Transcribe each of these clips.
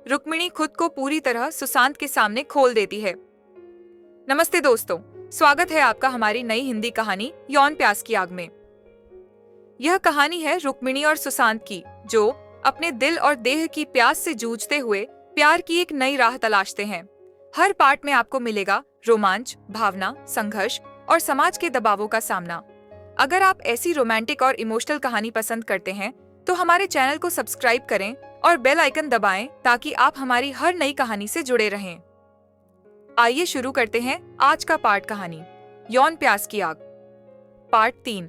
रुक्मिणी खुद को पूरी तरह सुशांत के सामने खोल देती है। नमस्ते दोस्तों, स्वागत है आपका हमारी नई हिंदी कहानी यौन प्यास की आग में। यह कहानी है रुक्मिणी और सुशांत की, जो अपने दिल और देह की प्यास से जूझते हुए प्यार की एक नई राह तलाशते हैं। हर पार्ट में आपको मिलेगा रोमांच, भावना, संघर्ष और समाज के दबावों का सामना। अगर आप ऐसी रोमांटिक और इमोशनल कहानी पसंद करते हैं तो हमारे चैनल को सब्सक्राइब करें और बेल आइकन दबाएं ताकि आप हमारी हर नई कहानी से जुड़े रहें। आइए शुरू करते हैं आज का पार्ट कहानी यौन प्यास की आग। पार्ट 3।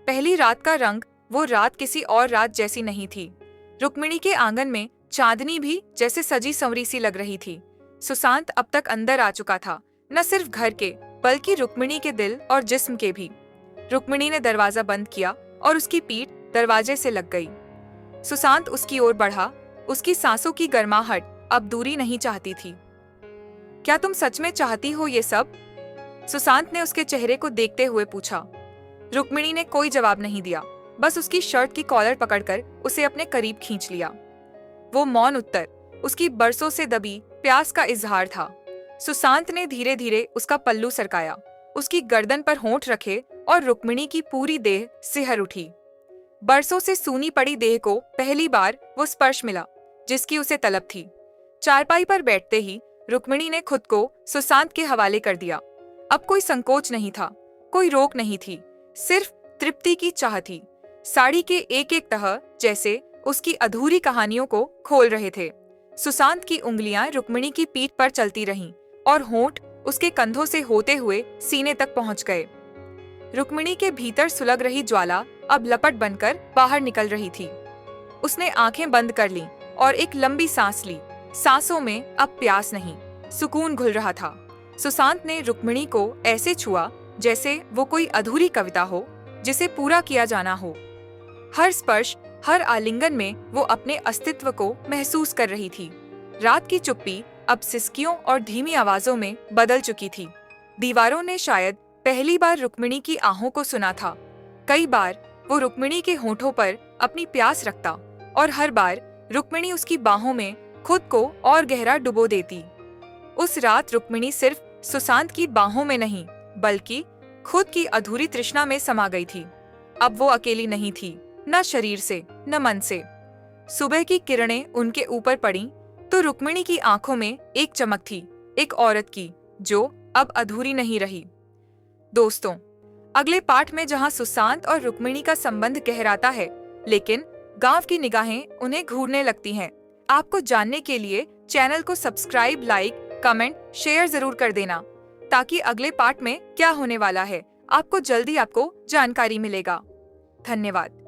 पहली रात का रंग वो रात किसी और रात जैसी नहीं थी। रुक्मिणी के आंगन में चांदनी भी जैसे सजी संवरी सी लग रही थी। सुशांत अब तक अंदर आ चुका था, न सिर्फ घर के बल्कि रुक्मिणी के दिल और जिस्म के भी। रुक्मिणी ने दरवाजा बंद किया और उसकी पीठ दरवाजे से लग गई। सुशांत उसकी ओर बढ़ा। उसकी सांसों की गर्माहट अब दूरी नहीं चाहती थी। क्या तुम सच में चाहती हो ये सब? सुशांत ने उसके चेहरे को देखते हुए पूछा। रुक्मिणी ने कोई जवाब नहीं दिया, बस उसकी शर्ट की कॉलर पकड़कर उसे अपने करीब खींच लिया। वो मौन उत्तर उसकी बरसों से दबी प्यास का इजहार था। सुशांत ने धीरे धीरे उसका पल्लू सरकाया, उसकी गर्दन पर होंठ रखे और रुक्मिणी की पूरी देह सिहर उठी। बरसों से सूनी पड़ी देह को पहली बार वो स्पर्श मिला जिसकी उसे तलब थी। चारपाई पर बैठते ही रुक्मिणी ने खुद को सुशांत के हवाले कर दिया। अब कोई संकोच नहीं था, कोई रोक नहीं थी, सिर्फ तृप्ति की चाह थी। साड़ी के एक एक तह जैसे उसकी अधूरी कहानियों को खोल रहे थे। सुशांत की उंगलियां रुक्मिणी की पीठ पर चलती रहीं और होंठ उसके कंधों से होते हुए सीने तक पहुंच गए। रुक्मिणी के भीतर सुलग रही ज्वाला अब लपट बनकर बाहर निकल रही थी। उसने आंखें बंद कर लीं और एक लंबी सांस ली। सांसों में अब प्यास नहीं, सुकून घुल रहा था। सुशांत ने रुक्मिणी को ऐसे छुआ जैसे वो कोई अधूरी कविता हो जिसे पूरा किया जाना हो। हर स्पर्श, हर आलिंगन में वो अपने अस्तित्व को महसूस कर रही थी। रात की चुप्पी अब सिसकियों और धीमी आवाजों में बदल चुकी थी। दीवारों ने शायद पहली बार रुक्मिणी की आहों को सुना था। कई बार वो रुक्मिणी के होठों पर अपनी प्यास रखता और हर बार रुक्मिणी उसकी बाहों में खुद को और गहरा डुबो देती। उस रात रुक्मिणी सिर्फ सुशांत की बाहों में नहीं बल्कि खुद की अधूरी तृष्णा में समा गई थी। अब वो अकेली नहीं थी, न शरीर से न मन से। सुबह की किरणें उनके ऊपर पड़ीं तो रुक्मिणी की आंखों में एक चमक थी, एक औरत की जो अब अधूरी नहीं रही। दोस्तों, अगले पाठ में जहां सुशांत और रुक्मिणी का संबंध गहराता है लेकिन गांव की निगाहें उन्हें घूरने लगती हैं। आपको जानने के लिए चैनल को सब्सक्राइब, लाइक, कमेंट, शेयर जरूर कर देना ताकि अगले पार्ट में क्या होने वाला है आपको जल्दी जानकारी मिलेगा। धन्यवाद।